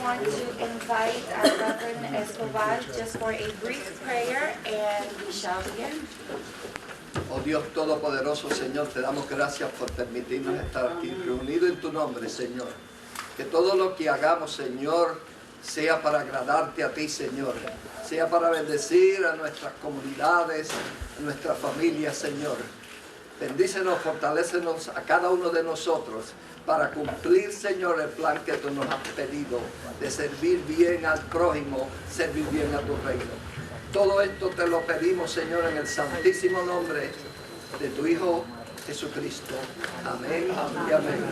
want to invite our Reverend Escobar just for a brief prayer and we shall begin. Oh Dios Todopoderoso, Señor, te damos gracias por permitirnos estar aquí reunidos en tu nombre, Señor. Que todo lo que hagamos, Señor, sea para agradarte a ti, Señor. Sea para bendecir a nuestras comunidades, a nuestra familia, Señor. Bendícenos, fortalécenos a cada uno de nosotros para cumplir, Señor, el plan que tú nos has pedido de servir bien al prójimo, servir bien a tu reino. Todo esto te lo pedimos, Señor, en el santísimo nombre de tu Hijo Jesucristo. Amén y amén.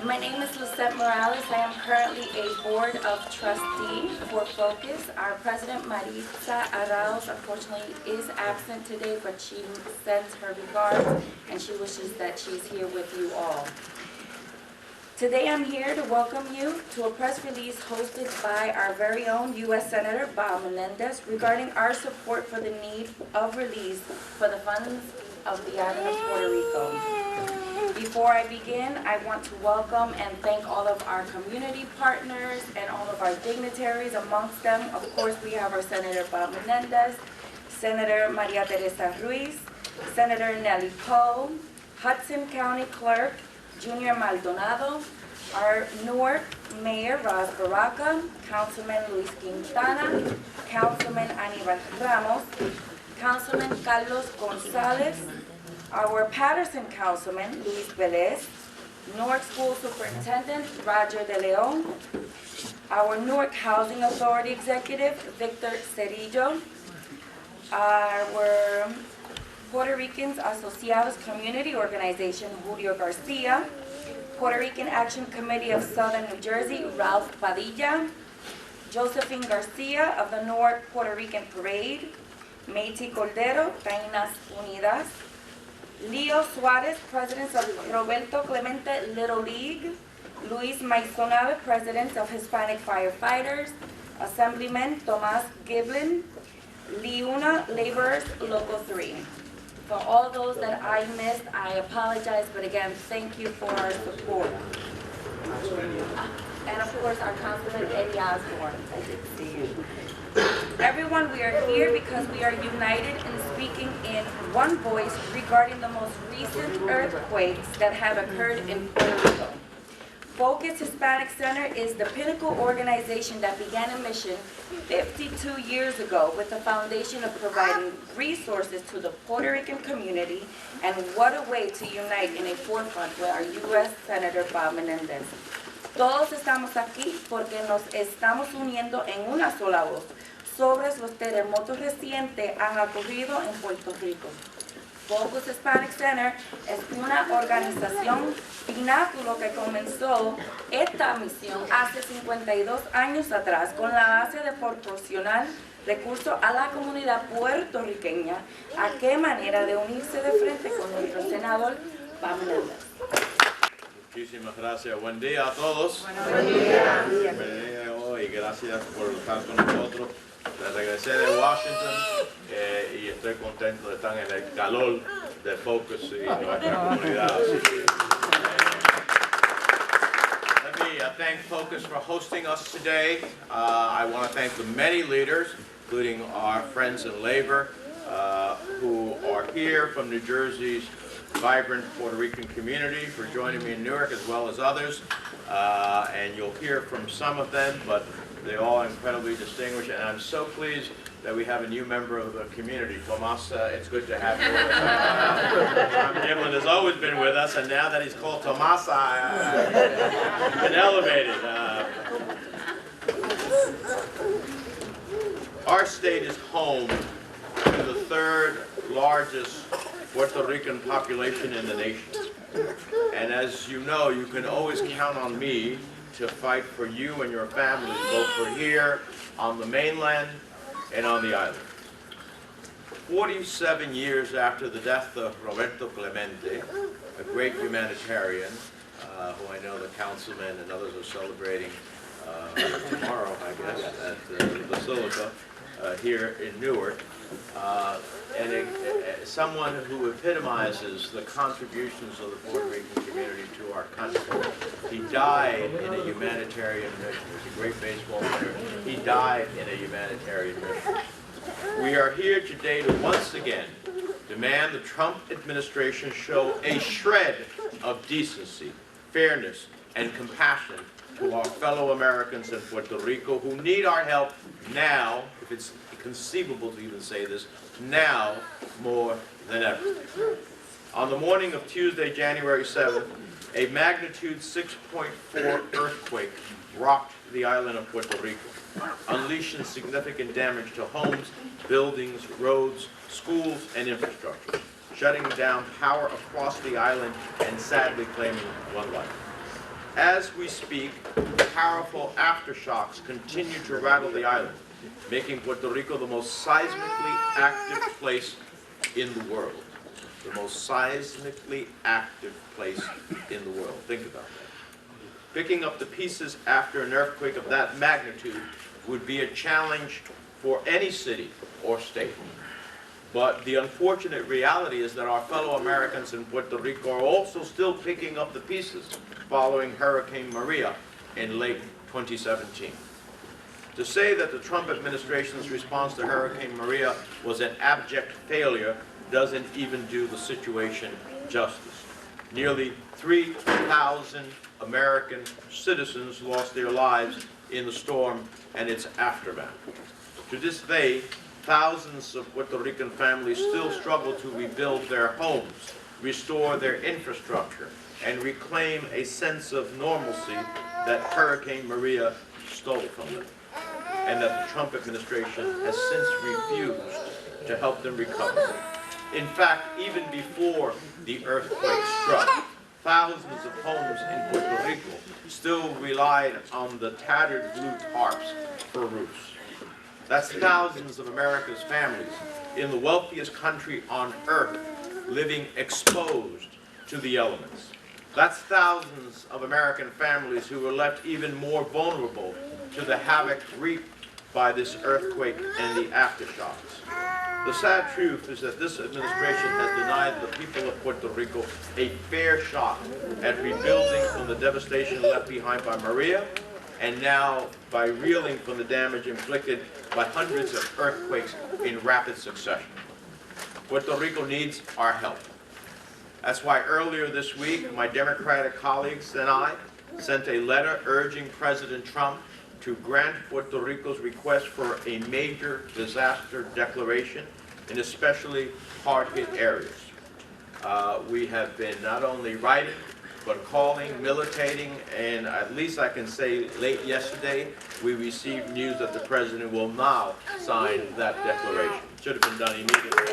My name is Lucette Morales. I am currently a board of trustee for Focus. Our president, Maritza Arauz, unfortunately is absent today, but she sends her regards and she wishes that she's here with you all. Today I'm here to welcome you to a press release hosted by our very own U.S. Senator Bob Menendez regarding our support for the need of release for the funds of the island of Puerto Rico. Before I begin, I want to welcome and thank all of our community partners and all of our dignitaries. Amongst them, of course, we have our Senator Bob Menendez, Senator Maria Teresa Ruiz, Senator Nelly Poe, Hudson County Clerk Junior Maldonado, our Newark Mayor Raz Baraka, Councilman Luis Quintana, Councilman Aníbal Ramos, Councilman Carlos Gonzalez, our Patterson Councilman Luis Velez, Newark School Superintendent Roger De Leon, our Newark Housing Authority Executive Victor Cerillo, our Puerto Ricans Asociados Community Organization, Julio Garcia, Puerto Rican Action Committee of Southern New Jersey, Ralph Padilla, Josephine Garcia of the Newark Puerto Rican Parade, Meiti Cordero, Tainas Unidas, Leo Suarez, President of Roberto Clemente Little League, Luis Maisonave, President of Hispanic Firefighters, Assemblyman Tomas Giblin, Liuna Laborers Local 3. For all those that I missed, I apologize, but again, thank you for our support. And of course, our Councilman Eddie Osborne, I did see you. Everyone, we are here because we are united in speaking in one voice regarding the most recent earthquakes that have occurred in Puerto Rico. Focus Hispanic Center is the pinnacle organization that began a mission 52 years ago with the foundation of providing resources to the Puerto Rican community, and what a way to unite in a forefront with our U.S. Senator Bob Menendez. Todos estamos aquí porque nos estamos uniendo en una sola voz sobre los terremotos recientes han ocurrido en Puerto Rico. Focus Hispanic Center es una organización pináculo que comenzó esta misión hace 52 años atrás con la base de proporcionar recursos a la comunidad puertorriqueña. ¿A qué manera de unirse de frente con nuestro senador Bob Menendez? Muchísimas gracias. Buen día a todos. Buen día. Bienvenidos y gracias por estar con nosotros. Regresé de Washington y estoy contento de estar en el calor de Focus y nuestra comunidad. Let me thank Focus for hosting us today. I want to thank the many leaders, including our friends in labor, who are here from New Jersey's vibrant Puerto Rican community, for joining me in Newark, as well as others. And you'll hear from some of them, but they're all incredibly distinguished, and I'm so pleased that we have a new member of the community. Tomas, it's good to have you with us. Tom Giblin has always been with us, and now that he's called Tomas, I've been elevated. Our state is home to the third largest Puerto Rican population in the nation. And as you know, you can always count on me to fight for you and your families, both for here, on the mainland, and on the island. 47 years after the death of Roberto Clemente, a great humanitarian, who I know the Councilman and others are celebrating tomorrow, I guess, at the Basilica, here in Newark, someone who epitomizes the contributions of the Puerto Rican community to our country. He died in a humanitarian mission. He was a great baseball player. He died in a humanitarian mission. We are here today to once again demand the Trump administration show a shred of decency, fairness, and compassion to our fellow Americans in Puerto Rico who need our help now, if it's conceivable to even say this, now more than ever. On the morning of Tuesday, January 7th, a magnitude 6.4 earthquake rocked the island of Puerto Rico, unleashing significant damage to homes, buildings, roads, schools, and infrastructure, shutting down power across the island and sadly claiming one life. As we speak, powerful aftershocks continue to rattle the island, making Puerto Rico the most seismically active place in the world. The most seismically active place in the world. Think about that. Picking up the pieces after an earthquake of that magnitude would be a challenge for any city or state. But the unfortunate reality is that our fellow Americans in Puerto Rico are also still picking up the pieces following Hurricane Maria in late 2017. To say that the Trump administration's response to Hurricane Maria was an abject failure doesn't even do the situation justice. Nearly 3,000 American citizens lost their lives in the storm and its aftermath. To this day, thousands of Puerto Rican families still struggle to rebuild their homes, restore their infrastructure, and reclaim a sense of normalcy that Hurricane Maria stole from them, and that the Trump administration has since refused to help them recover. In fact, even before the earthquake struck, thousands of homes in Puerto Rico still relied on the tattered blue tarps for roofs. That's thousands of America's families in the wealthiest country on earth living exposed to the elements. That's thousands of American families who were left even more vulnerable to the havoc wreaked by this earthquake and the aftershocks. The sad truth is that this administration has denied the people of Puerto Rico a fair shot at rebuilding from the devastation left behind by Maria, and now by reeling from the damage inflicted by hundreds of earthquakes in rapid succession. Puerto Rico needs our help. That's why earlier this week, my Democratic colleagues and I sent a letter urging President Trump to grant Puerto Rico's request for a major disaster declaration in especially hard-hit areas. We have been not only writing, but calling, militating, and at least I can say late yesterday, we received news that the President will now sign that declaration. Should have been done immediately.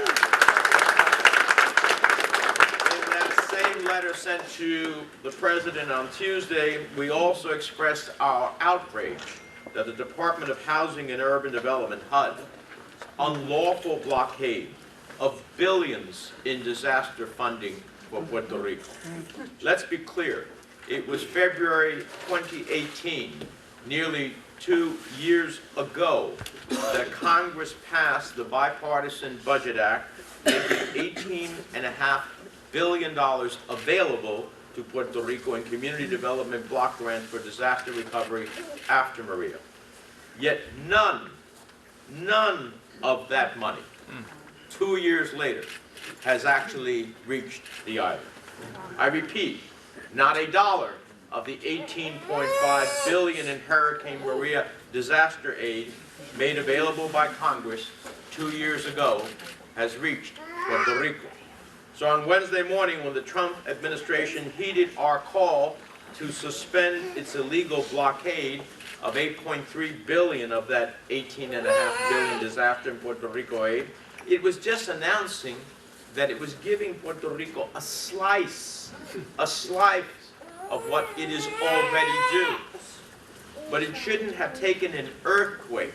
In that same letter sent to the President on Tuesday, we also expressed our outrage that the Department of Housing and Urban Development, HUD, unlawful blockade of billions in disaster funding for Puerto Rico. Let's be clear, it was February 2018, nearly 2 years ago, that Congress passed the Bipartisan Budget Act, making $18.5 billion available to Puerto Rico in community development block grants for disaster recovery after Maria. Yet none of that money, 2 years later, has actually reached the island. I repeat, not a dollar of the $18.5 billion in Hurricane Maria disaster aid made available by Congress 2 years ago has reached Puerto Rico. So on Wednesday morning, when the Trump administration heeded our call to suspend its illegal blockade of $8.3 billion of that $18.5 billion disaster in Puerto Rico aid, it was just announcing that it was giving Puerto Rico a slice of what it is already due. But it shouldn't have taken an earthquake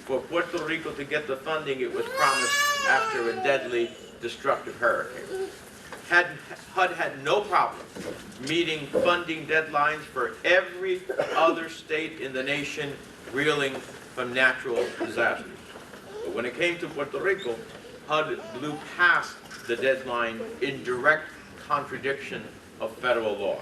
for Puerto Rico to get the funding it was promised after a deadly, destructive hurricane. HUD had no problem meeting funding deadlines for every other state in the nation reeling from natural disasters. when it came to Puerto Rico, HUD blew past the deadline in direct contradiction of federal law.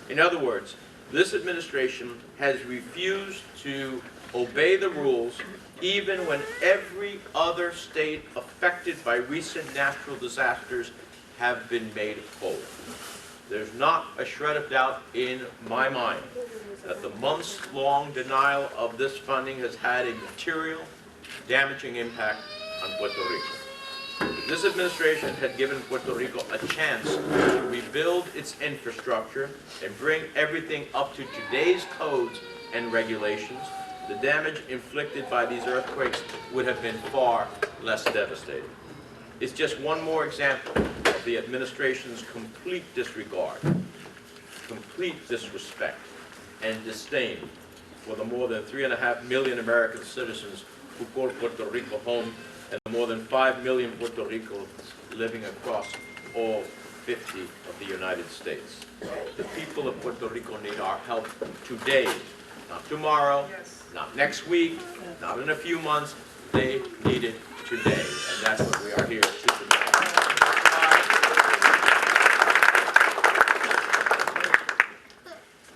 In other words, this administration has refused to obey the rules even when every other state affected by recent natural disasters have been made whole. There's not a shred of doubt in my mind that the months-long denial of this funding has had a material, damaging impact on Puerto Rico. If this administration had given Puerto Rico a chance to rebuild its infrastructure and bring everything up to today's codes and regulations, the damage inflicted by these earthquakes would have been far less devastating. It's just one more example of the administration's complete disregard, complete disrespect, and disdain for the more than 3.5 million American citizens who call Puerto Rico home, and the more than 5 million Puerto Ricans living across all 50 of the United States. The people of Puerto Rico need our help today, not tomorrow, not next week, not in a few months. They need it today, and that's what we are here to do.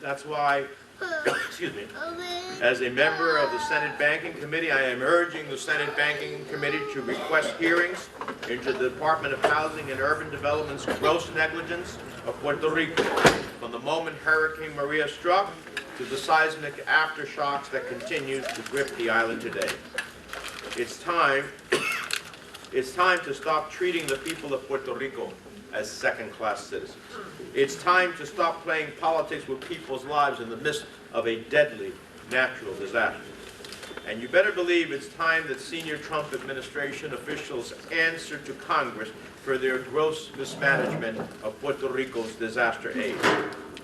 That's why, excuse me, as a member of the Senate Banking Committee, I am urging the Senate Banking Committee to request hearings into the Department of Housing and Urban Development's gross negligence of Puerto Rico, from the moment Hurricane Maria struck to the seismic aftershocks that continue to grip the island today. It's time to stop treating the people of Puerto Rico as second-class citizens. It's time to stop playing politics with people's lives in the midst of a deadly natural disaster. And you better believe it's time that senior Trump administration officials answer to Congress for their gross mismanagement of Puerto Rico's disaster aid.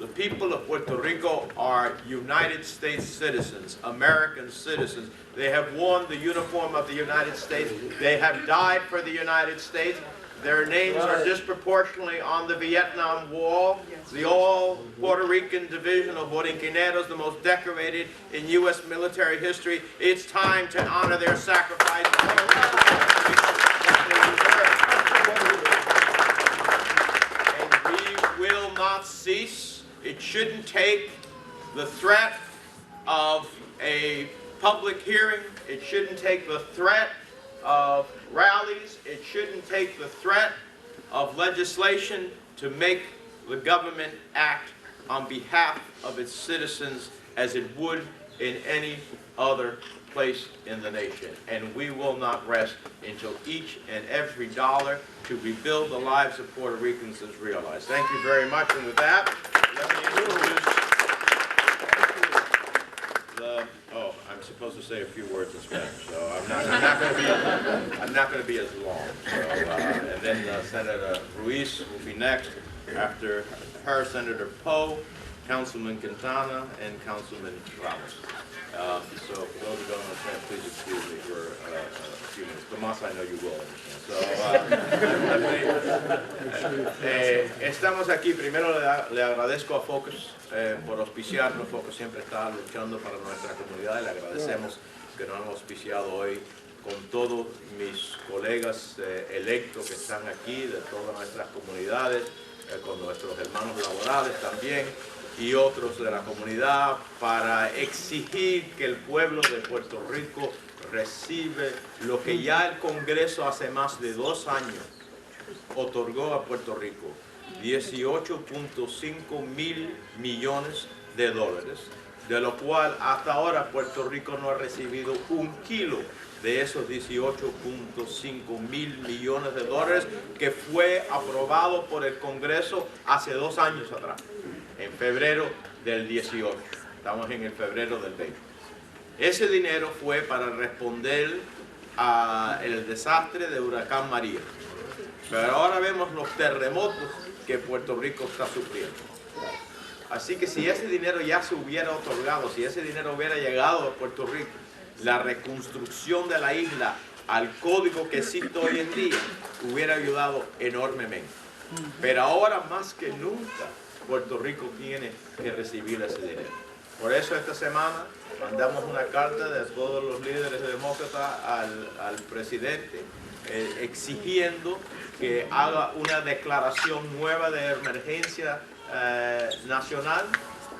The people of Puerto Rico are United States citizens, American citizens. They have worn the uniform of the United States. They have died for the United States. Their names are disproportionately on the Vietnam Wall. The all-Puerto Rican division of Borinquineros, the most decorated in U.S. military history. It's time to honor their sacrifice. And we will not cease. It shouldn't take the threat of a public hearing. It shouldn't take the threat of rallies. It shouldn't take the threat of legislation to make the government act on behalf of its citizens as it would in any other place in the nation. And we will not rest until each and every dollar to rebuild the lives of Puerto Ricans is realized. Thank you very much. And with that, let me introduce I'm supposed to say a few words in Spanish, so I'm not going to be as long. So, and then Senator Ruiz will be next. After her, Senator Poe, Councilman Quintana, and Councilman Ramos. So for those who don't understand, please excuse me for a few minutes. Tomas, I know you will understand. So, estamos aquí. Primero le agradezco a Focus por auspiciarnos. Focus siempre está luchando para nuestra comunidad y le agradecemos que nos han auspiciado hoy con todos mis colegas electos que están aquí de todas nuestras comunidades, con nuestros hermanos laborales también y otros de la comunidad, para exigir que el pueblo de Puerto Rico recibe lo que ya el Congreso hace más de 2 años otorgó a Puerto Rico, 18.5 mil millones de dólares, de lo cual hasta ahora Puerto Rico no ha recibido un kilo de esos 18.5 mil millones de dólares que fue aprobado por el Congreso hace 2 años atrás, en febrero del 18. Estamos en el febrero del 20. Ese dinero fue para responder al desastre de huracán María. Pero ahora vemos los terremotos que Puerto Rico está sufriendo. Así que si ese dinero ya se hubiera otorgado, si ese dinero hubiera llegado a Puerto Rico, la reconstrucción de la isla al código que existe hoy en día hubiera ayudado enormemente. Pero ahora más que nunca Puerto Rico tiene que recibir ese dinero. Por eso esta semana mandamos una carta de todos los líderes demócratas al presidente exigiendo que haga una declaración nueva de emergencia nacional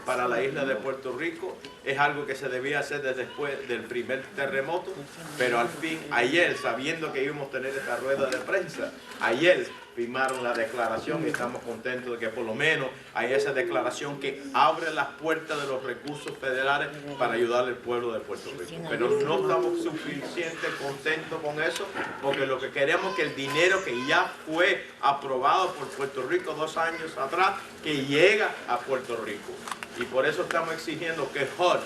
para la isla de Puerto Rico. Es algo que se debía hacer desde después del primer terremoto, pero al fin, ayer, sabiendo que íbamos a tener esta rueda de prensa, ayer firmaron la declaración y estamos contentos de que por lo menos hay esa declaración que abre las puertas de los recursos federales para ayudar al pueblo de Puerto Rico. Pero no estamos suficientemente contentos con eso, porque lo que queremos es que el dinero que ya fue aprobado por Puerto Rico 2 años atrás, que llega a Puerto Rico. Y por eso estamos exigiendo que HUD,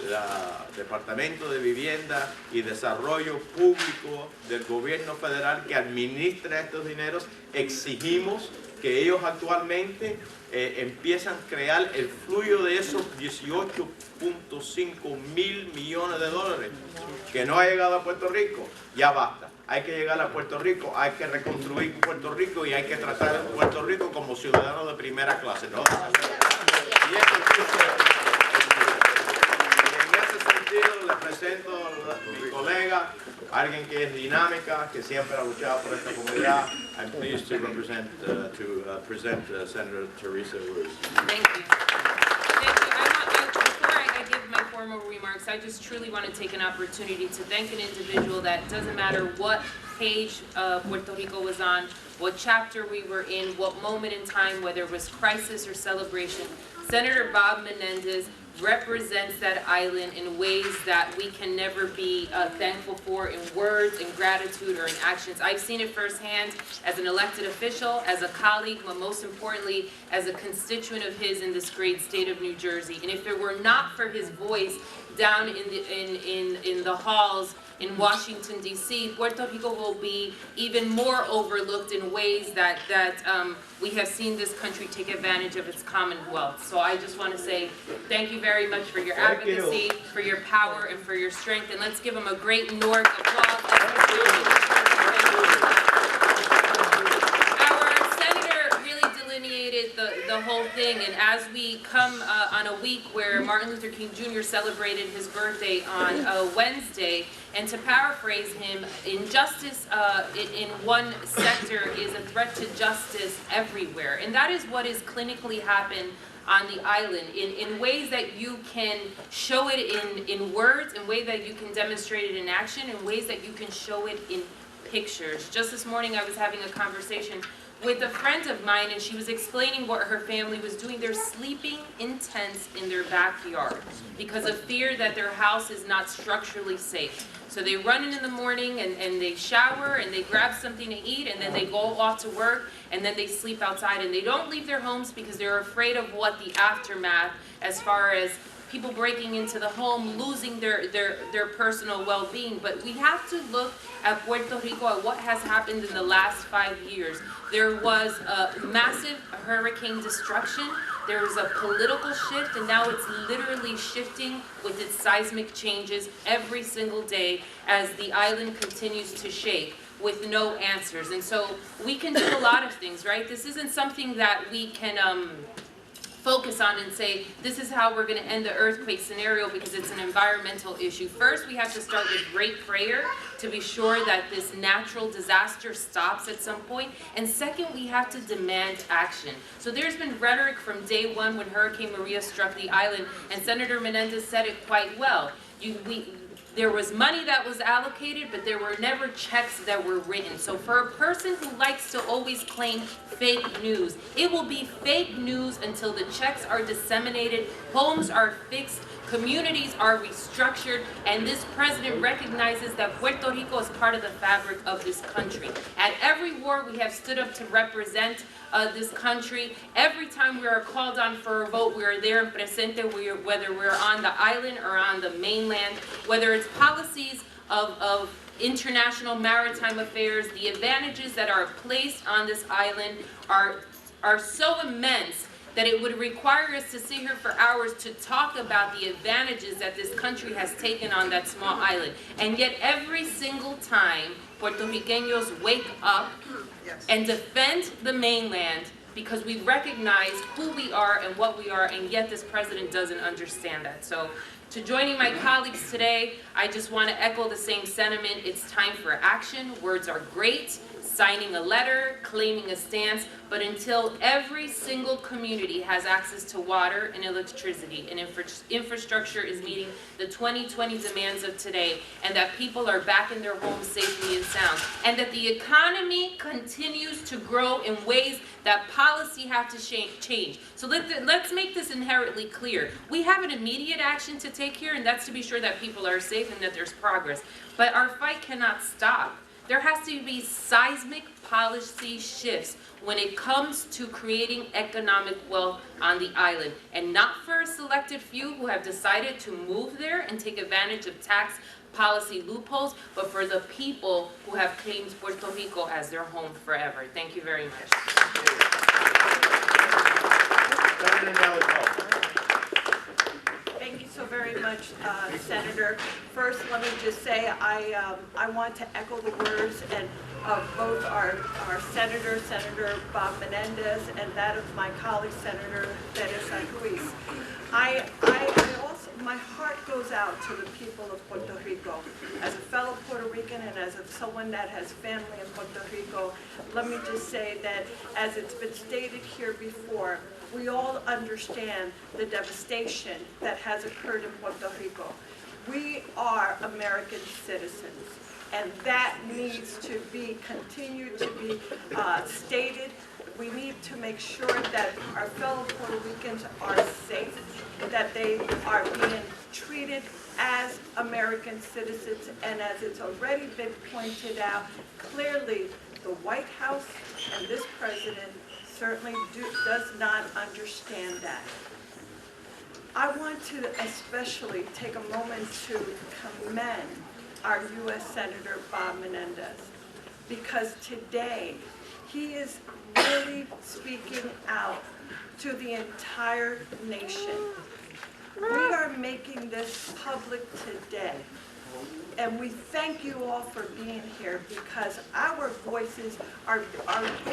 el Departamento de Vivienda y Desarrollo Público del Gobierno Federal, que administra estos dineros, exigimos que ellos actualmente empiezan a crear el flujo de esos 18.5 mil millones de dólares que no ha llegado a Puerto Rico. Ya basta. Hay que llegar a Puerto Rico, hay que reconstruir Puerto Rico y hay que tratar a Puerto Rico como ciudadanos de primera clase, ¿no? Y en ese sentido le presento a mi colega, alguien que es dinámica, que siempre ha luchado por esta comunidad. I'm pleased to present Senator Teresa Ruz. Thank you. Before I give my formal remarks, I just truly want to take an opportunity to thank an individual that doesn't matter what page Puerto Rico was on, what chapter we were in, what moment in time, whether it was crisis or celebration. Senator Bob Menendez represents that island in ways that we can never be thankful for in words, in gratitude, or in actions. I've seen it firsthand as an elected official, as a colleague, but most importantly, as a constituent of his in this great state of New Jersey. And if it were not for his voice down in the halls in Washington, D.C., Puerto Rico will be even more overlooked in ways that we have seen this country take advantage of its commonwealth. So I just want to say thank you very much for your advocacy, for your power, and for your strength. And let's give him a great North applause. The whole thing, and as we come on a week where Martin Luther King Jr. celebrated his birthday on Wednesday, and to paraphrase him, injustice in one sector is a threat to justice everywhere, and that is what is clinically happened on the island in ways that you can show it in words, in ways that you can demonstrate it in action, in ways that you can show it in pictures. Just this morning I was having a conversation with a friend of mine, and she was explaining what her family was doing. They're sleeping in tents in their backyard because of fear that their house is not structurally safe. So they run in the morning and they shower and they grab something to eat, and then they go off to work, and then they sleep outside, and they don't leave their homes because they're afraid of what the aftermath, as far as people breaking into the home, losing their personal well-being. But we have to look at Puerto Rico, at what has happened in the last 5 years. There was a massive hurricane destruction. There was a political shift, and now it's literally shifting with its seismic changes every single day as the island continues to shake with no answers. And so we can do a lot of things, right? This isn't something that we can focus on and say, this is how we're going to end the earthquake scenario because it's an environmental issue. First, we have to start with great prayer to be sure that this natural disaster stops at some point. And second, we have to demand action. So there's been rhetoric from day one when Hurricane Maria struck the island, and Senator Menendez said it quite well. There was money that was allocated, but there were never checks that were written. So for a person who likes to always claim fake news, it will be fake news until the checks are disseminated, homes are fixed, communities are restructured, and this president recognizes that Puerto Rico is part of the fabric of this country. At every war, we have stood up to represent this country. Every time we are called on for a vote, we are there and presente, whether we're on the island or on the mainland, whether it's policies of international maritime affairs. The advantages that are placed on this island are so immense that it would require us to sit here for hours to talk about the advantages that this country has taken on that small island. And yet every single time Puerto Ricanos wake up and defend the mainland because we recognize who we are and what we are, and yet this president doesn't understand that. So to joining my colleagues today, I just want to echo the same sentiment. It's time for action. Words are great, signing a letter, claiming a stance, but until every single community has access to water and electricity and infrastructure is meeting the 2020 demands of today, and that people are back in their homes safely and sound, and that the economy continues to grow in ways that policy have to change. So let's make this inherently clear. We have an immediate action to take here, and that's to be sure that people are safe and that there's progress. But our fight cannot stop. There has to be seismic policy shifts when it comes to creating economic wealth on the island, and not for a selected few who have decided to move there and take advantage of tax policy loopholes, but for the people who have claimed Puerto Rico as their home forever. Thank you very much. Thank you so very much, Senator. First, let me just say I want to echo the words of both our Senator Bob Menendez, and that of my colleague, Senator Teresa Ruiz. I also, my heart goes out to the people of Puerto Rico. As a fellow Puerto Rican and as someone that has family in Puerto Rico, let me just say that, as it's been stated here before, we all understand the devastation that has occurred in Puerto Rico. We are American citizens, and that needs to be continued to be stated. We need to make sure that our fellow Puerto Ricans are safe, that they are being treated as American citizens, and as it's already been pointed out, clearly the White House and this president certainly does not understand that. I want to especially take a moment to commend our U.S. Senator Bob Menendez, because today he is really speaking out to the entire nation. We are making this public today, and we thank you all for being here, because our voices are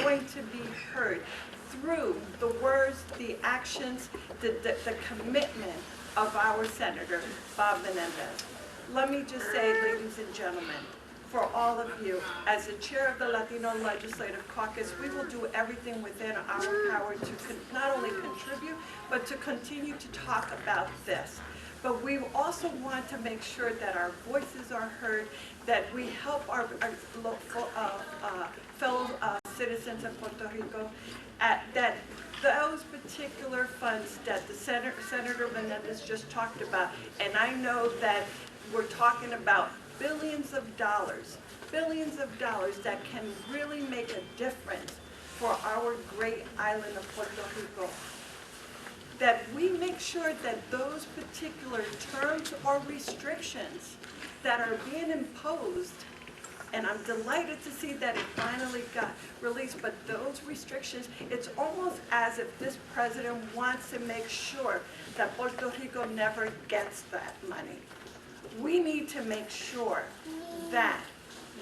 going to be heard through the words, the actions, the commitment of our Senator Bob Menendez. Let me just say, ladies and gentlemen, for all of you, as the chair of the Latino Legislative Caucus, we will do everything within our power to not only contribute, but to continue to talk about this. But we also want to make sure that our voices are heard, that we help our fellow citizens of Puerto Rico, that those particular funds that the Senator Menendez just talked about, and I know that we're talking about billions of dollars that can really make a difference for our great island of Puerto Rico. That we make sure that those particular terms or restrictions that are being imposed, and I'm delighted to see that it finally got released, but those restrictions, it's almost as if this president wants to make sure that Puerto Rico never gets that money. We need to make sure that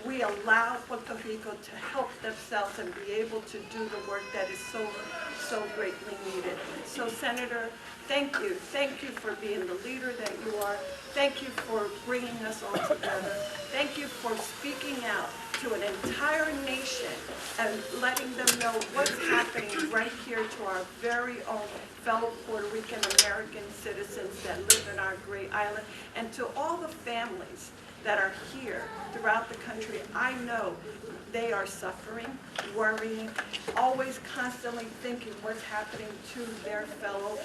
we allow Puerto Rico to help themselves and be able to do the work that is so greatly needed. So, Senator, thank you. Thank you for being the leader that you are. Thank you for bringing us all together. Thank you for speaking out to an entire nation and letting them know what's happening right here to our very own fellow Puerto Rican American citizens that live in our great island, and to all the families that are here throughout the country. I know they are suffering, worrying, always constantly thinking what's happening to their fellow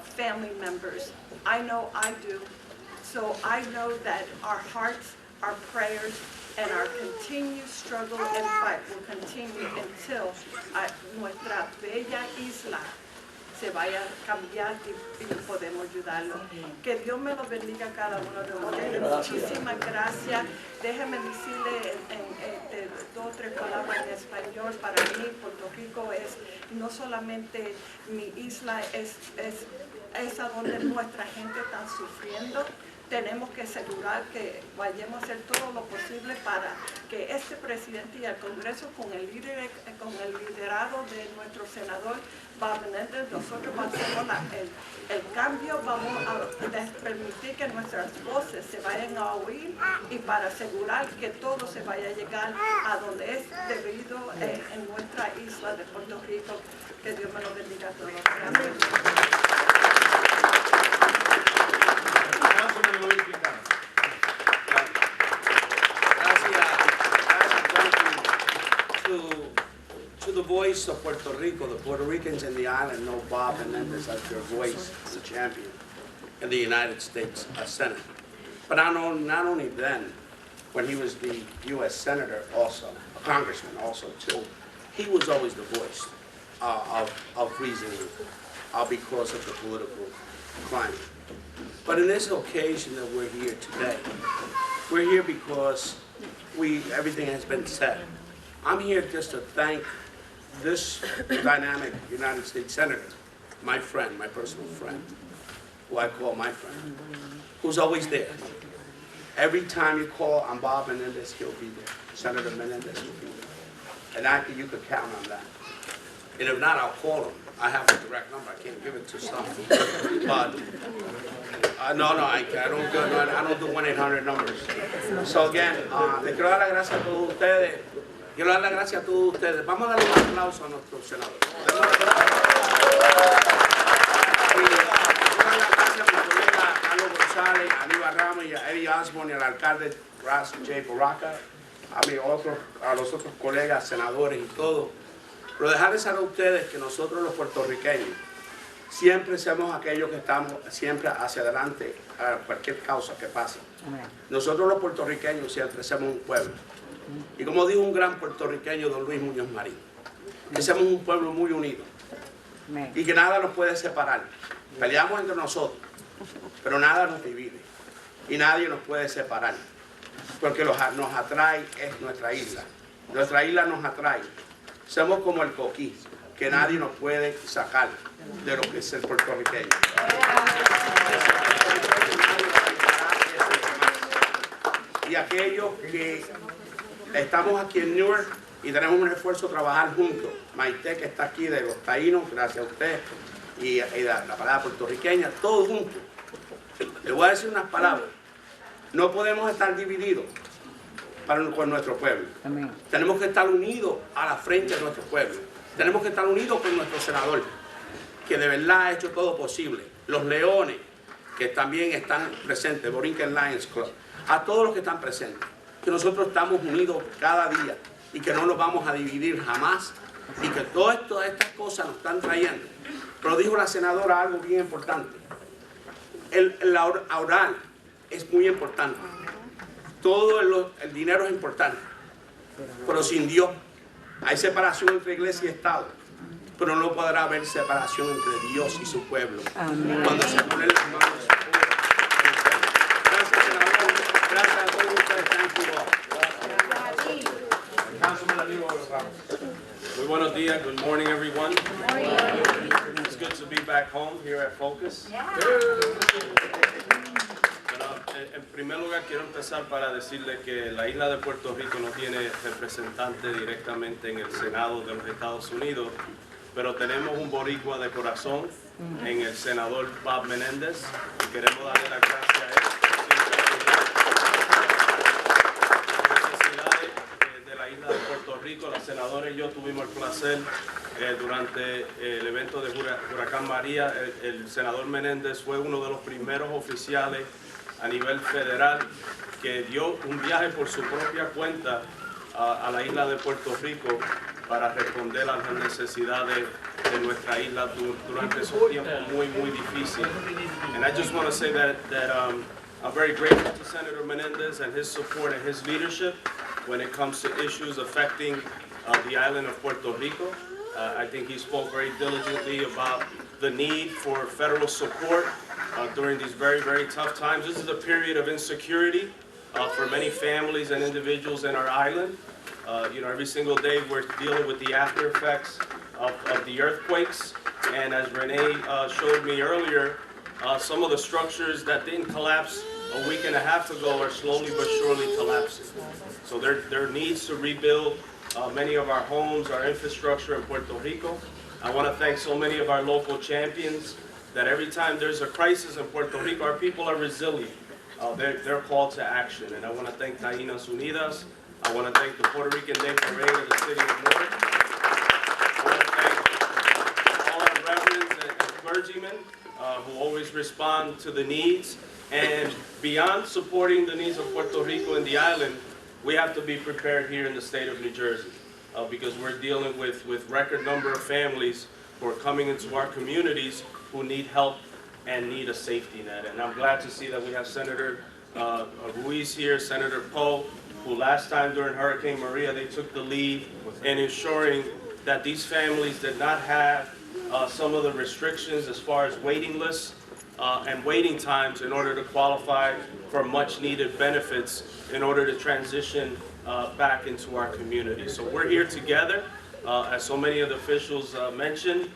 family members. I know I do. So I know that our hearts, our prayers, and our continued struggle and fight will continue until nuestra bella isla se vaya a cambiar y podemos ayudarlo. Que Dios me los bendiga a cada uno de ustedes. Muchísimas gracias. Déjenme decirle dos o tres palabras en español. Para mí, Puerto Rico es no solamente mi isla, es a donde nuestra gente está sufriendo, tenemos que asegurar que vayamos a hacer todo lo posible para que este presidente y el Congreso, con el liderazgo de nuestro senador Bob Menéndez, nosotros hacemos el cambio, vamos a permitir que nuestras voces se vayan a oír y para asegurar que todo se vaya a llegar a donde es debido en nuestra isla de Puerto Rico. Que Dios me lo bendiga a todos. Amén. Councilman Luis Quintana. To the voice of Puerto Rico, the Puerto Ricans in the island know Bob Menéndez as their voice, as a champion in the United States Senate. But not only then, when he was the U.S. Senator also, a congressman also too, he was always the voice of reasoning because of the political climate. But in this occasion that we're here today, we're here because everything has been said. I'm here just to thank this dynamic United States Senator, my friend, my personal friend, who I call my friend, who's always there. Every time you call on Bob Menéndez, he'll be there. Senator Menéndez will be there. And you could count on that. And if not, I'll call him. I have a direct number. I can't give it to some. But I don't do 1-800 numbers. So again, le quiero dar las gracias a todos ustedes. Quiero dar las gracias a todos ustedes. Vamos a darle un aplauso a nuestro senador. Quiero dar las gracias a mi colega Carlos González, a Aníbal Ramos y a Eddie Osborne y al alcalde Ras J. Baraka, a los otros colegas, senadores y todo. Pero dejarles saber a ustedes que nosotros los puertorriqueños siempre somos aquellos que estamos siempre hacia adelante a cualquier causa que pase. Nosotros los puertorriqueños siempre somos un pueblo. Y como dijo un gran puertorriqueño, don Luis Muñoz Marín, que somos un pueblo muy unido y que nada nos puede separar. Peleamos entre nosotros, pero nada nos divide y nadie nos puede separar, porque nos atrae es nuestra isla. Nuestra isla nos atrae. Somos como el coquí, que nadie nos puede sacar de lo que es el puertorriqueño. Y aquellos que estamos aquí en Newark y tenemos un esfuerzo de trabajar juntos. Maite, que está aquí, de los taínos, gracias a usted, y la palabra puertorriqueña, todos juntos. Le voy a decir unas palabras. No podemos estar divididos con nuestro pueblo. Amén. Tenemos que estar unidos a la frente de nuestro pueblo. Tenemos que estar unidos con nuestro senador, que de verdad ha hecho todo posible. Los Leones, que también están presentes, Borinquen Lions Club, a todos los que están presentes, que nosotros estamos unidos cada día y que no nos vamos a dividir jamás y que todas estas cosas nos están trayendo. Pero dijo la senadora algo bien importante. El oral es muy importante. Todo el dinero es importante, pero sin Dios hay separación entre iglesia y Estado, pero no podrá haber separación entre Dios y su pueblo. Amén. Cuando se ponen las manos de su pueblo. Gracias, senador. Gracias a todos ustedes. Thank you all. Councilman Muy buenos días. Good morning, everyone. It's good to be back home here at Focus. En primer lugar, quiero empezar para decirle que la isla de Puerto Rico no tiene representante directamente en el Senado de los Estados Unidos, pero tenemos un boricua de corazón en el senador Bob Menéndez y queremos darle las gracias a él por las necesidades de la isla de Puerto Rico. La senadora y yo tuvimos el placer durante el evento de Huracán María. El senador Menéndez fue uno de los primeros oficiales a nivel federal que dio un viaje por su propia cuenta a la isla de Puerto Rico para responder a las necesidades de nuestra isla durante esos tiempos muy difíciles. And I just want to say that I'm very grateful to Senator Menéndez and his support and his leadership when it comes to issues affecting the island of Puerto Rico. I think he spoke very diligently about the need for federal support during these very tough times. This is a period of insecurity for many families and individuals in our island. Every single day we're dealing with the after effects of the earthquakes. And as Renee showed me earlier, some of the structures that didn't collapse a week and a half ago are slowly but surely collapsing. So there needs to rebuild many of our homes, our infrastructure in Puerto Rico. I want to thank so many of our local champions that every time there's a crisis in Puerto Rico, our people are resilient. They're called to action. And I want to thank Taínas Unidas. I want to thank the Puerto Rican Day Parade of the City of Newark. I want to thank all our reverends and clergymen who always respond to the needs. And beyond supporting the needs of Puerto Rico and the island, we have to be prepared here in the state of New Jersey because we're dealing with record number of families who are coming into our communities who need help and need a safety net. And I'm glad to see that we have Senator Ruiz here, Senator Poe, who last time during Hurricane Maria, they took the lead in ensuring that these families did not have some of the restrictions as far as waiting lists and waiting times in order to qualify for much needed benefits in order to transition back into our community. So we're here together, as so many of the officials mentioned,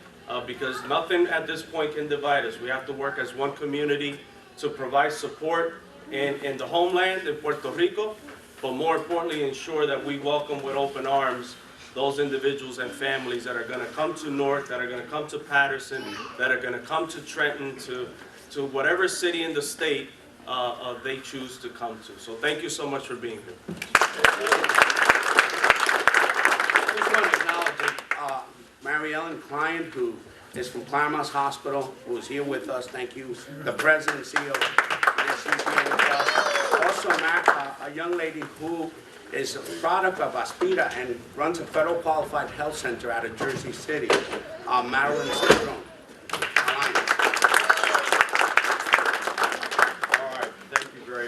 because nothing at this point can divide us. We have to work as one community to provide support in the homeland, in Puerto Rico, but more importantly, ensure that we welcome with open arms those individuals and families that are going to come to North, that are going to come to Patterson, that are going to come to Trenton, to whatever city in the state they choose to come to. So thank you so much for being here. I just want to acknowledge Mary Ellen Klein, who is from Claremont Hospital, who is here with us. Thank you. The president and CEO, she's here with us. Also, a young lady who is a product of Aspira and runs a federal qualified health center out of Jersey City, Marilyn Cedrone.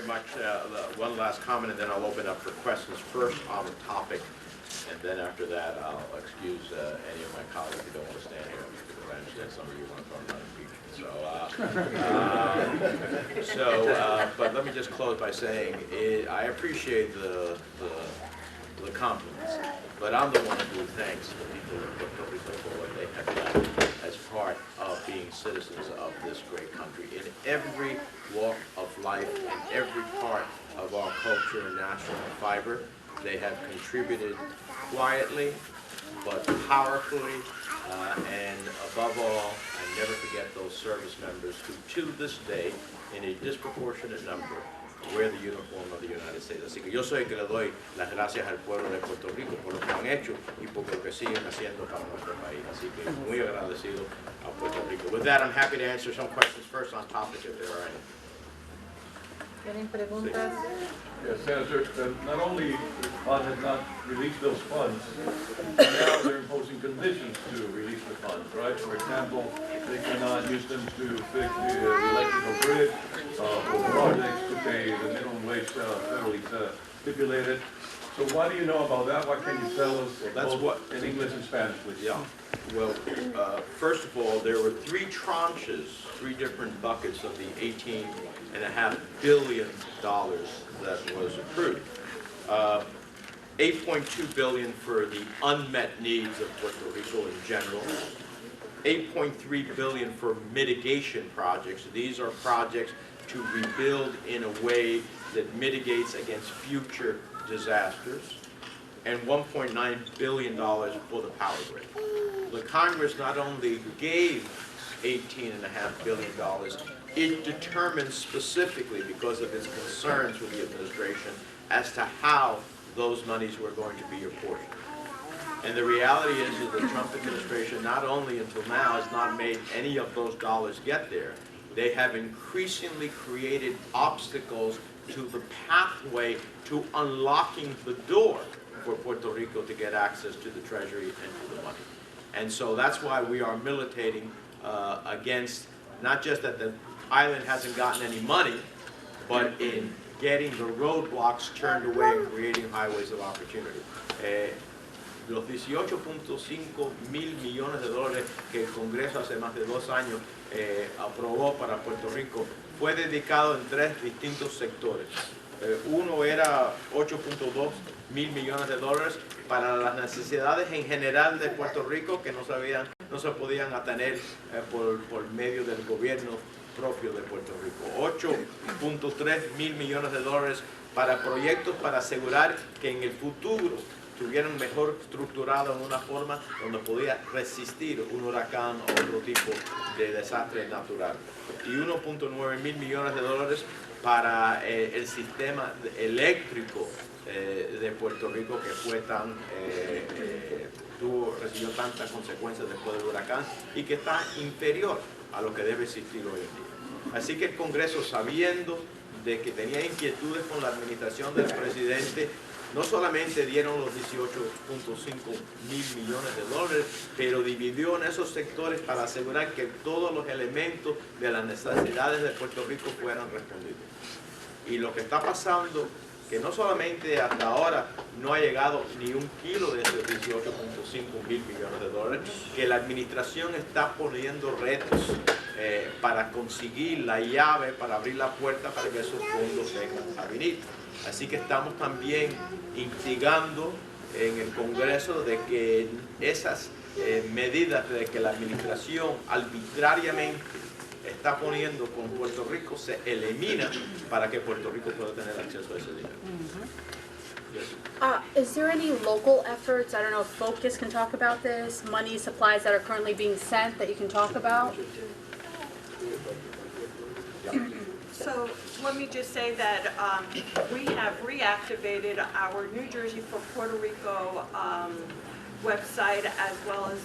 Much. One last comment, and then I'll open up for questions first on the topic, and then after that I'll excuse any of my colleagues who don't want to stand here because I understand some of you want to throw another speech. But let me just close by saying I appreciate the compliments, but I'm the one who thanks the people of Puerto Rico for what they have done as part of being citizens of this great country. In every walk of life, in every part of our culture and national fiber, they have contributed quietly but powerfully, and above all, I never forget those service members who to this day, in a disproportionate number, wear the uniform of the United States. Así que yo soy el que le doy las gracias al pueblo de Puerto Rico por lo que han hecho y por lo que siguen haciendo para nuestro país. Así que muy agradecido a Puerto Rico. With that, I'm happy to answer some questions first on topic if there are any. ¿Tienen preguntas? Yes, Senator, not only had not released those funds, but now they're imposing conditions to release the funds, right? For example, they cannot use them to fix the electrical grid, for projects to pay the minimum wage federally stipulated. So what do you know about that? What can you tell us both in English and Spanish, please? Yeah. Well, first of all, there were three tranches, three different buckets of the $18.5 billion that was approved. $8.2 billion for the unmet needs of Puerto Rico in general. $8.3 billion for mitigation projects. These are projects to rebuild in a way that mitigates against future disasters. And $1.9 billion for the power grid. The Congress not only gave $18.5 billion, it determined specifically, because of its concerns with the administration, as to how those monies were going to be apportioned. And the reality is that the Trump administration, not only until now, has not made any of those dollars get there. They have increasingly created obstacles to the pathway to unlocking the door for Puerto Rico to get access to the Treasury and to the money. And so that's why we are militating against, not just that the island hasn't gotten any money, but in getting the roadblocks turned away and creating highways of opportunity. Los 18.5 mil millones de dólares que el Congreso hace más de 2 años aprobó para Puerto Rico fue dedicado en 3 distintos sectores. Uno era 8.2 mil millones de dólares para las necesidades en general de Puerto Rico que no se podían atender por medio del gobierno propio de Puerto Rico. 8.3 mil millones de dólares para proyectos para asegurar que en el futuro estuvieran mejor estructurados en una forma donde podía resistir un huracán o otro tipo de desastre natural. Y 1.9 mil millones de dólares para el sistema eléctrico de Puerto Rico, que fue tan recibió tantas consecuencias después del huracán y que está inferior a lo que debe existir hoy en día. Así que el Congreso, sabiendo de que tenía inquietudes con la administración del presidente, no solamente dieron los 18.5 mil millones de dólares, pero dividió en esos sectores para asegurar que todos los elementos de las necesidades de Puerto Rico fueran respondidos. Y lo que está pasando, que no solamente hasta ahora no ha llegado ni un kilo de esos 18.5 mil millones de dólares, que la administración está poniendo retos para conseguir la llave, para abrir la puerta para que esos fondos vengan a venir. Así que estamos también instigando en el Congreso de que esas medidas de que la administración arbitrariamente está poniendo con Puerto Rico se elimina para que Puerto Rico pueda tener acceso a ese dinero. Yes. Is there any local efforts, I don't know if Focus can talk about this, money, supplies that are currently being sent that you can talk about? So let me just say that we have reactivated our New Jersey for Puerto Rico website, as well as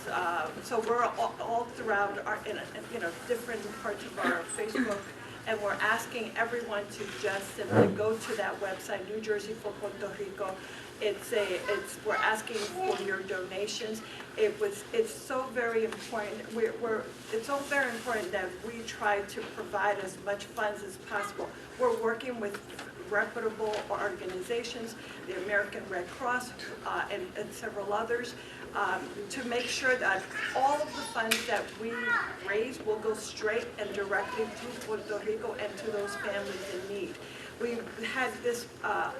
so we're all throughout our in different parts of our Facebook, and we're asking everyone to just simply go to that website, New Jersey for Puerto Rico. We're asking for your donations. It's so very important. It's so very important that we try to provide as much funds as possible. We're working with reputable organizations, the American Red Cross, and several others, to make sure that all of the funds that we raise will go straight and directly to Puerto Rico and to those families in need. We had this,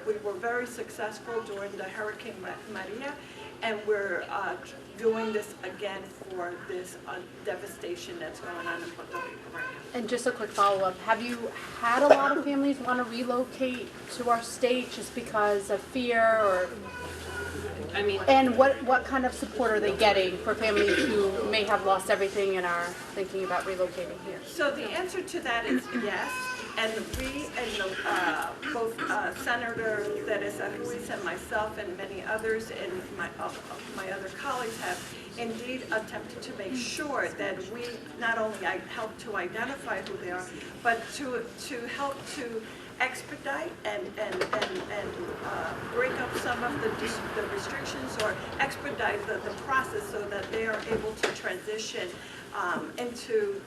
we were very successful during the Hurricane Maria, and we're doing this again for this devastation that's going on in Puerto Rico right now. And just a quick follow-up, have you had a lot of families want to relocate to our state just because of fear, or? I mean, And what kind of support are they getting for families who may have lost everything and are thinking about relocating here? So the answer to that is yes. And we and both Senator Teresa Ruiz and myself and many others and my other colleagues have indeed attempted to make sure that we not only help to identify who they are, but to help to expedite and break up some of the restrictions, or expedite the process so that they are able to transition into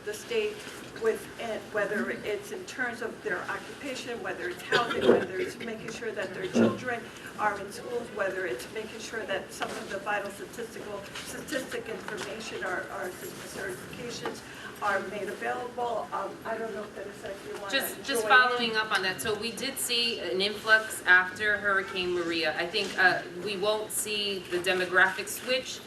the state, with whether it's in terms of their occupation, whether it's housing, whether it's making sure that their children are in schools, whether it's making sure that some of the vital statistic information or certifications are made available. I don't know if that is if you want to just following up on that. So we did see an influx after Hurricane Maria. I think we won't see the demographic switch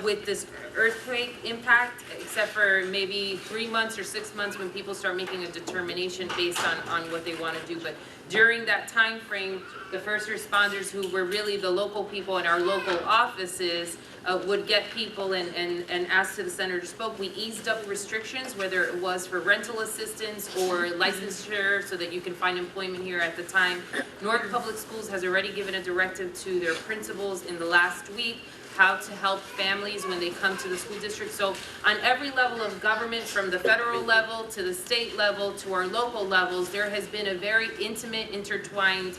with this earthquake impact, except for maybe 3 months or 6 months when people start making a determination based on what they want to do. But during that time frame, the first responders, who were really the local people in our local offices, would get people, and as to the senator spoke, we eased up restrictions, whether it was for rental assistance or licensure so that you can find employment here at the time. Newark Public Schools has already given a directive to their principals in the last week how to help families when they come to the school district. So on every level of government, from the federal level to the state level to our local levels, there has been a very intimate, intertwined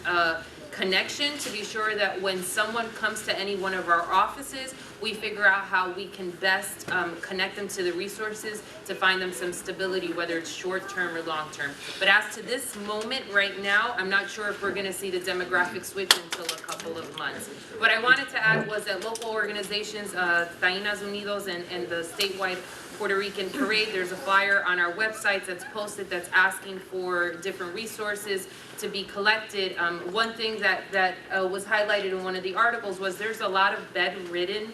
connection to be sure that when someone comes to any one of our offices, we figure out how we can best connect them to the resources to find them some stability, whether it's short-term or long-term. But as to this moment right now, I'm not sure if we're going to see the demographic switch until a couple of months. What I wanted to add was that local organizations, Tainas Unidos and the statewide Puerto Rican Parade, there's a flyer on our website that's posted that's asking for different resources to be collected. One thing that was highlighted in one of the articles was there's a lot of bedridden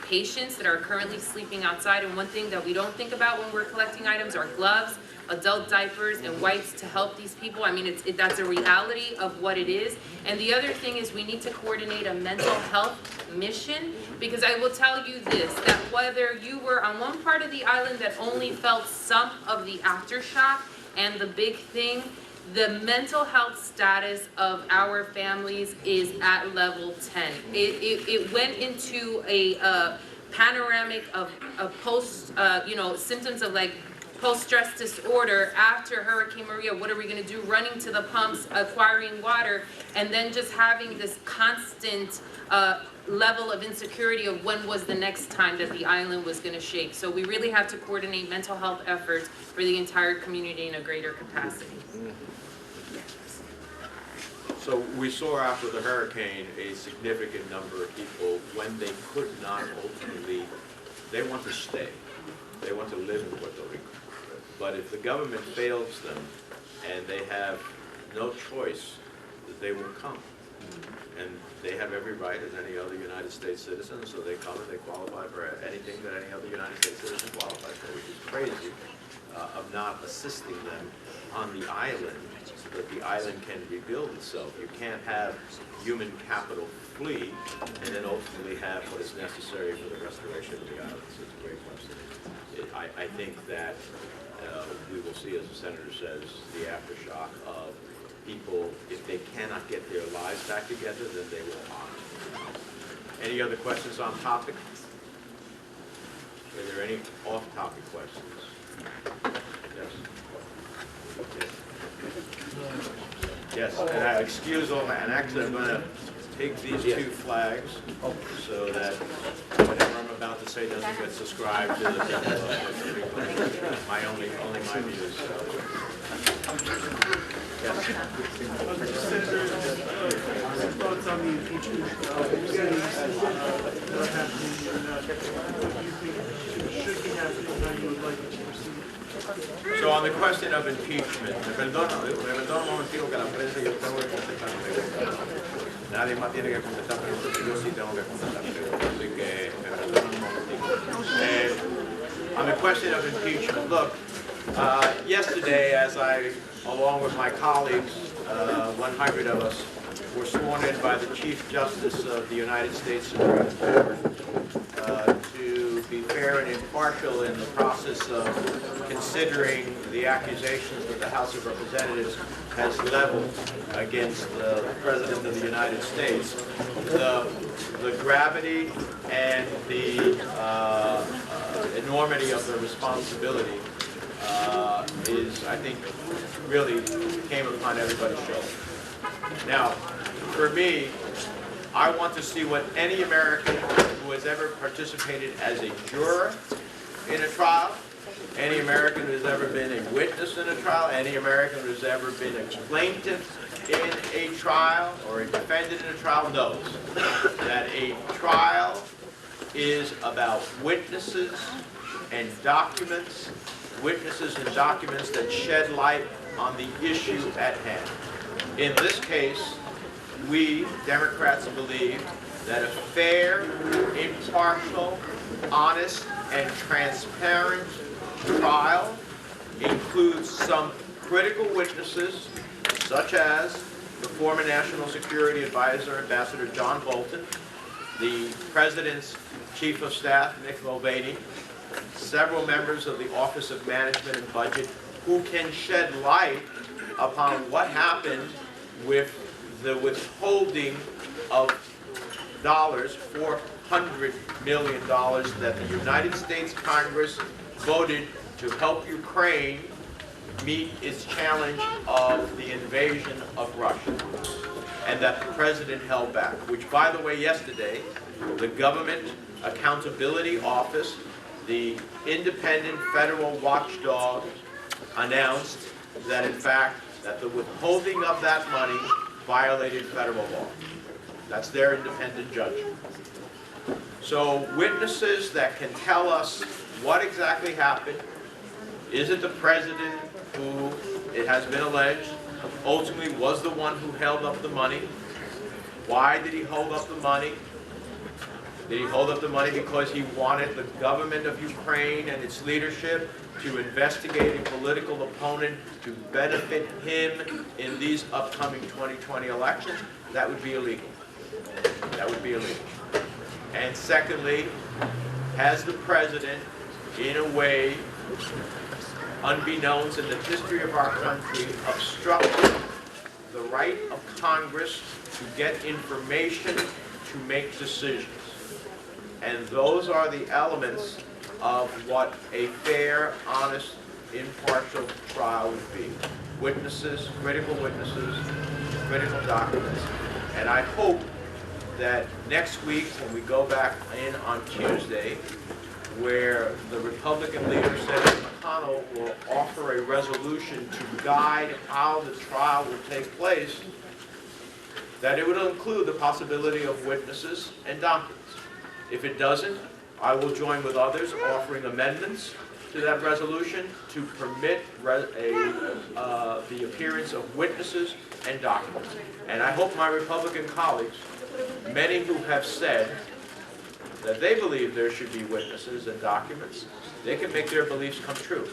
patients that are currently sleeping outside. And one thing that we don't think about when we're collecting items are gloves, adult diapers, and wipes to help these people. I mean, that's a reality of what it is. And the other thing is we need to coordinate a mental health mission, because I will tell you this, that whether you were on one part of the island that only felt some of the aftershock and the big thing, the mental health status of our families is at level 10. It went into a panoramic of post, symptoms of like post-stress disorder after Hurricane Maria. What are we going to do? Running to the pumps, acquiring water, and then just having this constant level of insecurity of when was the next time that the island was going to shake. So we really have to coordinate mental health efforts for the entire community in a greater capacity. So we saw after the hurricane a significant number of people, when they could not ultimately, they want to stay. They want to live in Puerto Rico. But if the government fails them and they have no choice, they will come. And they have every right as any other United States citizen, so they come and they qualify for anything that any other United States citizen qualifies for, which is crazy, of not assisting them on the island so that the island can rebuild itself. You can't have human capital flee and then ultimately have what is necessary for the restoration of the island. So it's a great question. I think that we will see, as the Senator says, the aftershock of people, if they cannot get their lives back together, then they will opt. Any other questions on topic? Are there any off-topic questions? Yes. Yes, and I excuse all that, and actually I'm going to take these two flags so that whatever I'm about to say doesn't get subscribed to the people of Puerto Rico. Only my views. Yes. Senator, thoughts on the impeachment what happened and what you think should be happening, how you would like it to proceed? So on the question of impeachment, me perdono un momentito que la prensa, yo tengo que contestar preguntas. Nadie más tiene que contestar preguntas, yo sí tengo que contestar preguntas, así que me perdono un momentito. On the question of impeachment, look, yesterday as I, along with my colleagues, 100 of us, were sworn in by the Chief Justice of the United States Supreme Court to be fair and impartial in the process of considering the accusations that the House of Representatives has leveled against the President of the United States. The gravity and the enormity of the responsibility is, I think, really came upon everybody's shoulder. Now, for me, I want to see what any American who has ever participated as a juror in a trial, any American who has ever been a witness in a trial, any American who has ever been a plaintiff in a trial or a defendant in a trial knows that a trial is about witnesses and documents that shed light on the issue at hand. In this case, we Democrats believe that a fair, impartial, honest, and transparent trial includes some critical witnesses, such as the former National Security Advisor, Ambassador John Bolton, the President's Chief of Staff, Mick Mulvaney, several members of the Office of Management and Budget, who can shed light upon what happened with the withholding of dollars, $400 million, that the United States Congress voted to help Ukraine meet its challenge of the invasion of Russia, and that the President held back, which, by the way, yesterday, the Government Accountability Office, the independent federal watchdog, announced that, in fact, that the withholding of that money violated federal law. That's their independent judgment. So witnesses that can tell us what exactly happened. Is it the President who, it has been alleged, ultimately was the one who held up the money? Why did he hold up the money? Did he hold up the money because he wanted the government of Ukraine and its leadership to investigate a political opponent to benefit him in these upcoming 2020 elections? That would be illegal. That would be illegal. And secondly, has the president, in a way, unbeknownst in the history of our country, obstructed the right of Congress to get information to make decisions? And those are the elements of what a fair, honest, impartial trial would be. Witnesses, critical documents. And I hope that next week, when we go back in on Tuesday, where the Republican leader, Senator McConnell, will offer a resolution to guide how the trial will take place, that it will include the possibility of witnesses and documents. If it doesn't, I will join with others offering amendments to that resolution to permit the appearance of witnesses and documents. And I hope my Republican colleagues, many who have said that they believe there should be witnesses and documents, they can make their beliefs come true.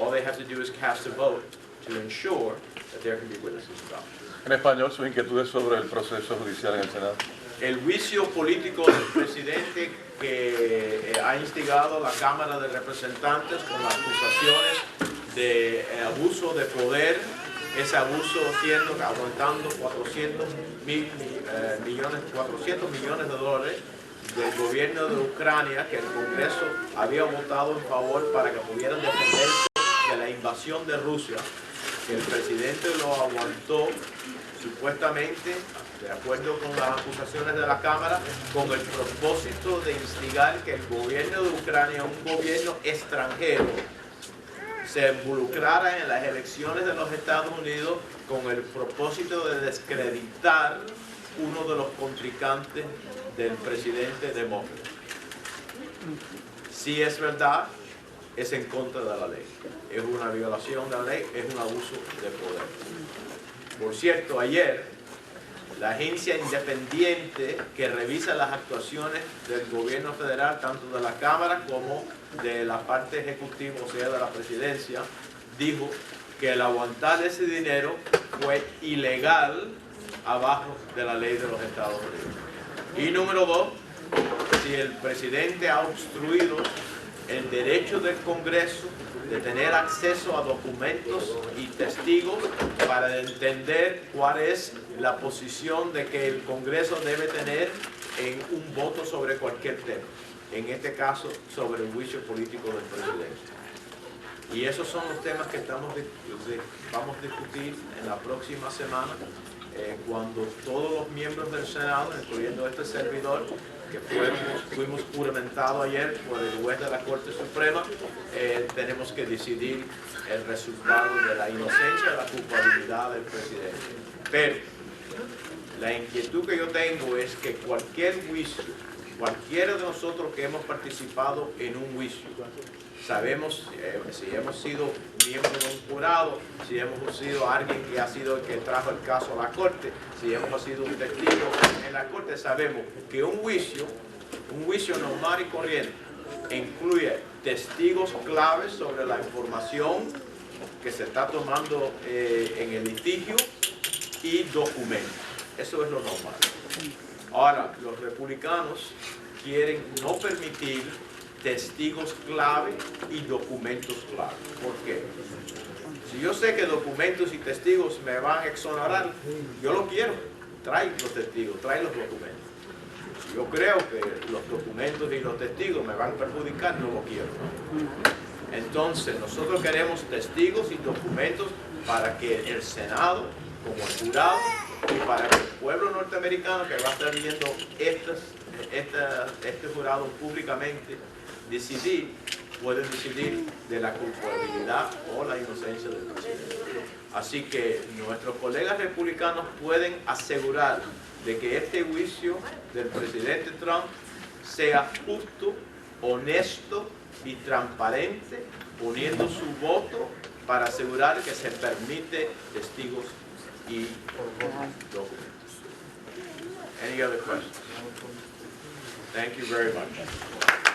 All they have to do is cast a vote to ensure that there can be witnesses and documents. En español, su inquietud es sobre el proceso judicial en el Senado. El juicio político del presidente que ha instigado la Cámara de Representantes con las acusaciones de abuso de poder, ese abuso aguantando 400 millones de dólares del gobierno de Ucrania, que el Congreso había votado en favor para que pudieran defenderse de la invasión de Rusia, que el presidente lo aguantó supuestamente, de acuerdo con las acusaciones de la Cámara, con el propósito de instigar que el gobierno de Ucrania, un gobierno extranjero, se involucrara en las elecciones de los Estados Unidos con el propósito de desacreditar uno de los contrincantes del presidente demócrata. Si es verdad, es en contra de la ley. Es una violación de la ley, es un abuso de poder. Por cierto, ayer, la agencia independiente que revisa las actuaciones del gobierno federal, tanto de la Cámara como de la parte ejecutiva, o sea, de la presidencia, dijo que el aguantar ese dinero fue ilegal abajo de la ley de los Estados Unidos. Y número dos, si el presidente ha obstruido el derecho del Congreso de tener acceso a documentos y testigos para entender cuál es la posición de que el Congreso debe tener en un voto sobre cualquier tema, en este caso sobre el juicio político del presidente. Y esos son los temas que vamos a discutir en la próxima semana, cuando todos los miembros del Senado, incluyendo este servidor, que fuimos juramentados ayer por el juez de la Corte Suprema, tenemos que decidir el resultado de la inocencia o la culpabilidad del presidente. Pero la inquietud que yo tengo es que cualquier juicio, cualquiera de nosotros que hemos participado en un juicio, sabemos si hemos sido miembros de un jurado, si hemos sido alguien que ha sido el que trajo el caso a la corte, si hemos sido un testigo en la corte, sabemos que un juicio normal y corriente, incluye testigos claves sobre la información que se está tomando en el litigio y documentos. Eso es lo normal. Ahora, los republicanos quieren no permitir testigos clave y documentos clave. ¿Por qué? Si yo sé que documentos y testigos me van a exonerar, yo lo quiero. Trae los testigos, trae los documentos. Si yo creo que los documentos y los testigos me van a perjudicar, no lo quiero. Entonces, nosotros queremos testigos y documentos para que el Senado, como el jurado, y para el pueblo norteamericano que va a estar viendo este jurado públicamente, pueden decidir de la culpabilidad o la inocencia del presidente. Así que nuestros colegas republicanos pueden asegurar de que este juicio del presidente Trump sea justo, honesto y transparente, poniendo su voto para asegurar que se permite testigos y documentos. Any other questions? Thank you very much.